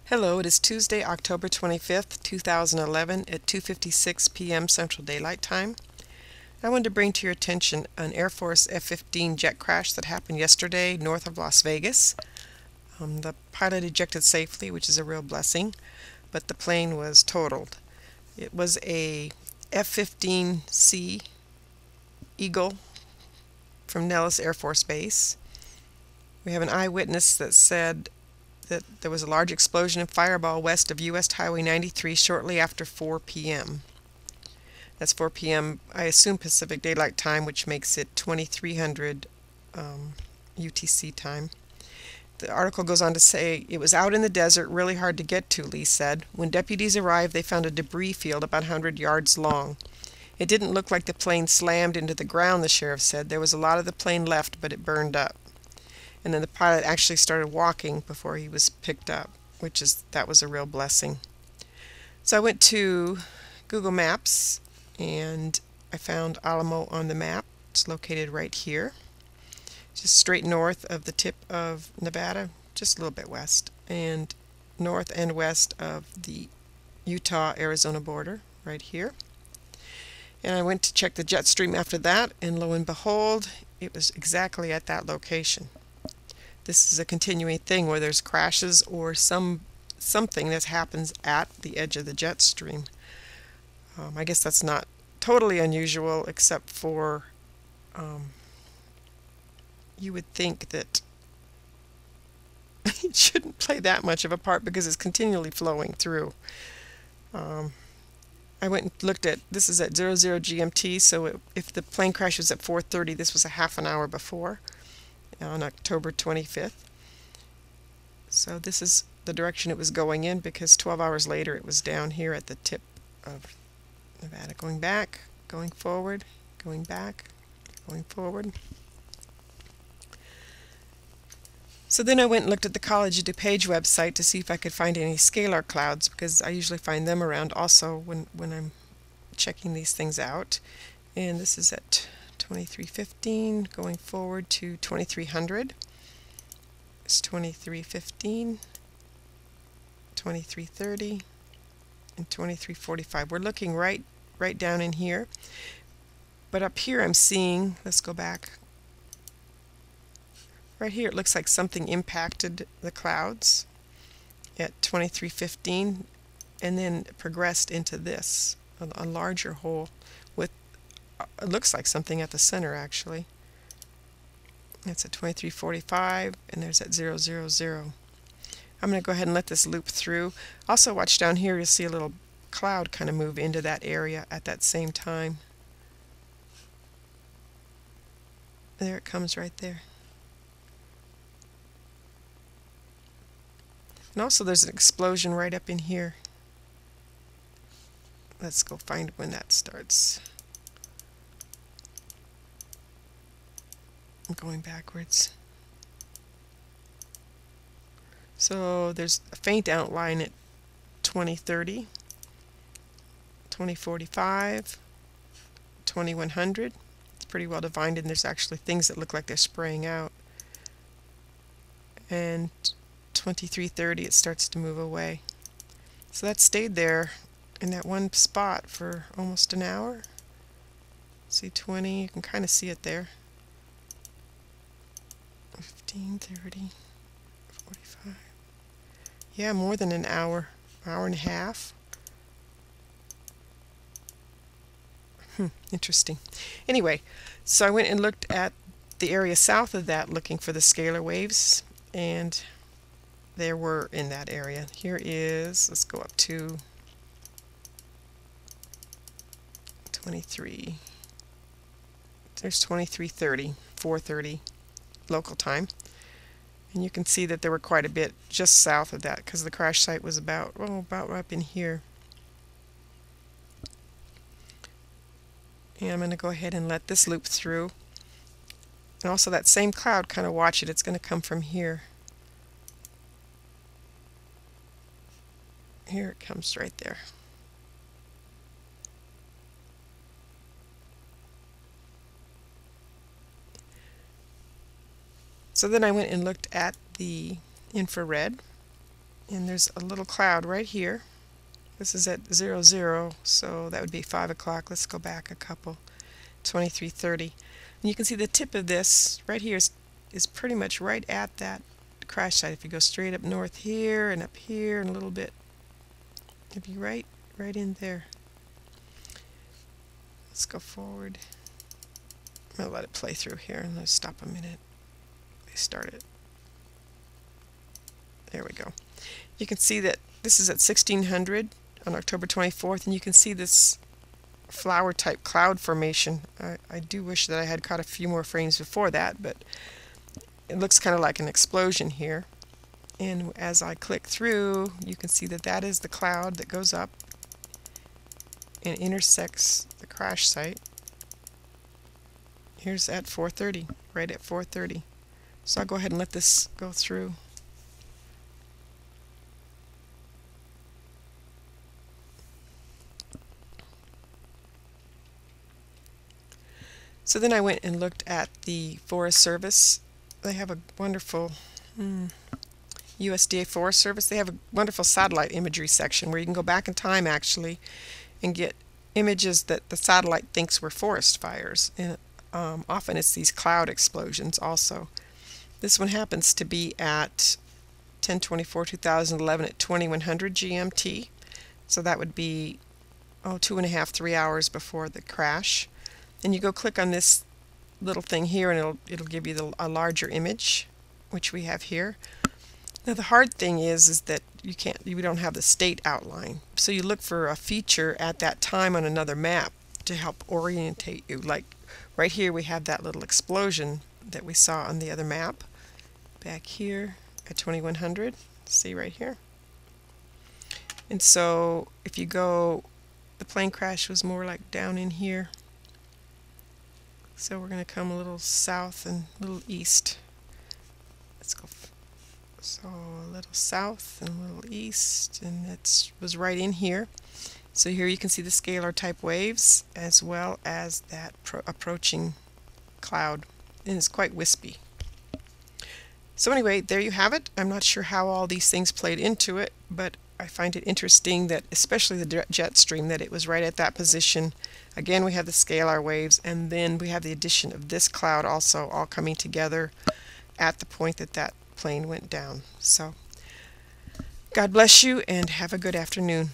Hello, it is Tuesday, October 25th, 2011 at 2:56 p.m. Central Daylight Time. I wanted to bring to your attention an Air Force F-15 jet crash that happened yesterday north of Las Vegas. The pilot ejected safely, which is a real blessing, but the plane was totaled. It was a F-15C Eagle from Nellis Air Force Base. We have an eyewitness that said that there was a large explosion and fireball west of US Highway 93 shortly after 4 p.m. That's 4 p.m. I assume Pacific Daylight Time, which makes it 2300 UTC time. The article goes on to say, it was out in the desert, really hard to get to, Lee said. When deputies arrived, they found a debris field about 100 yards long. It didn't look like the plane slammed into the ground, the sheriff said. There was a lot of the plane left, but it burned up. And then the pilot actually started walking before he was picked up, that was a real blessing. So I went to Google Maps and I found Alamo on the map. It's located right here, just straight north of the tip of Nevada, just a little bit west, and north and west of the Utah-Arizona border, right here. And I went to check the jet stream after that, and lo and behold, it was exactly at that location. This is a continuing thing where there's crashes or something that happens at the edge of the jet stream. I guess that's not totally unusual, except for you would think that it shouldn't play that much of a part because it's continually flowing through. I went and looked at, this is at 00 GMT, so if the plane crash was at 4:30, this was a half an hour before, on October 25th. So this is the direction it was going in, because 12 hours later it was down here at the tip of Nevada, going back, going forward, going back, going forward. So then I went and looked at the College of DuPage website to see if I could find any scalar clouds, because I usually find them around also when I'm checking these things out. And this is at 2315 going forward to 2300. It's 2315, 2330, and 2345. We're looking right down in here. But up here I'm seeing, let's go back. Right here it looks like something impacted the clouds at 2315 and then progressed into this, a larger hole with, it looks like something at the center actually. That's at 2345 and there's at 000. I'm going to go ahead and let this loop through. Also watch down here, you'll see a little cloud kind of move into that area at that same time. There it comes right there. And also there's an explosion right up in here. Let's go find when that starts. I'm going backwards. So there's a faint outline at 2030, 2045, 2100. It's pretty well defined, and there's actually things that look like they're spraying out. And 2330 it starts to move away. So that stayed there in that one spot for almost an hour. See 20, you can kind of see it there. 15, 30, 45. Yeah, more than an hour and a half. Interesting. Anyway, so I went and looked at the area south of that looking for the scalar waves, and there were in that area. Here is, let's go up to 23. There's 2330, 4:30 local time. And you can see that there were quite a bit just south of that, because the crash site was about right up in here. And I'm going to go ahead and let this loop through. And also that same cloud, kind of watch it, it's going to come from here. Here it comes right there. So then I went and looked at the infrared, and there's a little cloud right here. This is at 00, so that would be 5 o'clock. Let's go back a couple. 23:30. And you can see the tip of this right here is pretty much right at that crash site. If you go straight up north here and up here and a little bit, it'd be right in there. Let's go forward. I'm going to let it play through here and let's stop a minute. Start it. There we go. You can see that this is at 1600 on October 24th, and you can see this flower type cloud formation. I do wish that I had caught a few more frames before that, but it looks kind of like an explosion here. And as I click through, you can see that that is the cloud that goes up and intersects the crash site. Here's at 4:30, right at 4:30. So I'll go ahead and let this go through. So then I went and looked at the Forest Service. They have a wonderful USDA Forest Service. They have a wonderful satellite imagery section where you can go back in time actually and get images that the satellite thinks were forest fires. And often it's these cloud explosions also. This one happens to be at 10/24/2011 at 2100 GMT. So that would be 2.5, 3 hours before the crash. And you go click on this little thing here and it'll give you a larger image, which we have here. Now the hard thing is that you don't have the state outline. So you look for a feature at that time on another map to help orientate you. Like right here we have that little explosion that we saw on the other map. Back here at 2100, see right here. And so if you go, the plane crash was more like down in here. So we're going to come a little south and a little east. Let's go. So a little south and a little east, and it was right in here. So here you can see the scalar type waves as well as that approaching cloud, and it's quite wispy. So anyway, there you have it. I'm not sure how all these things played into it, but I find it interesting that, especially the jet stream, that it was right at that position. Again, we have the scalar waves, and then we have the addition of this cloud also all coming together at the point that that plane went down. So God bless you and have a good afternoon.